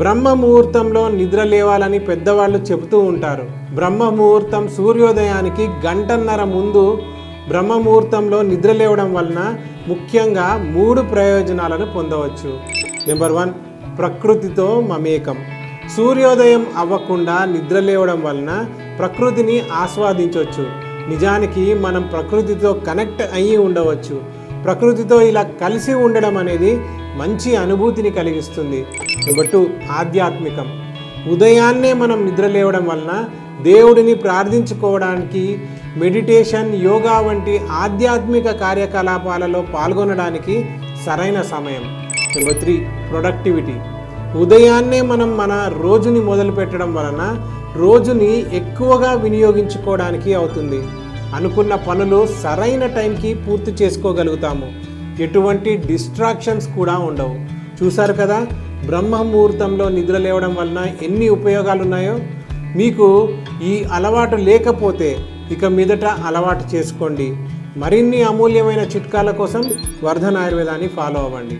బ్రహ్మ ముహూర్తంలో నిద్ర లేవాలని పెద్దవాళ్ళు చెబుతూ ఉంటారు. బ్రహ్మ ముహూర్తం సూర్యోదయానికి గంటన్నర ముందు బ్రహ్మ ముహూర్తంలో నిద్ర లేవడం వలన ముఖ్యంగా 3 ప్రయోజనాలను పొందవచ్చు. నెంబర్ 1, ప్రకృతితో మమేకం. సూర్యోదయం అవ్వకుండా నిద్ర లేవడం వలన ప్రకృతిని ఆస్వాదించవచ్చు. నిజానికి మనం ప్రకృతితో కనెక్ట్ అయ్యి ఉండవచ్చు. ప్రకృతితో ఇలా కలిసి ఉండడం అనేది మంచి అనుభూతిని కలిగిస్తుంది. నెంబర్ 2, ఆధ్యాత్మికం. ఉదయాన్నే మనం నిద్ర లేవడం వలన దేవుడిని ప్రార్థించుకోవడానికి, మెడిటేషన్, యోగా వంటి ఆధ్యాత్మిక కార్యకలాపాలలో పాల్గొనడానికి సరైన సమయం. Number 3, productivity. ఉదయాన్నే మనం మన రోజుని మొదలు పెట్టడం వలన రోజుని ఎక్కువగా వినియోగించుకోవడానికి అవుతుంది. అనుకున్న పనులు సరైన టైంకి పూర్తి చేసుకోగలుగుతాము. ఎటువంటి డిస్ట్రాక్షన్స్ కూడా ఉండవు. చూసారు కదా, బ్రహ్మ ముహూర్తంలో నిద్ర లేవడం వలన ఎన్ని ఉపయోగాలు ఉన్నాయో. మీకు ఈ అలవాటు లేకపోతే ఇక మీదట అలవాటు చేసుకోండి. మరిన్ని అమూల్యమైన చిట్కాల కోసం వర్ధన్ ఆయుర్వేదాన్ని ఫాలో అవ్వండి.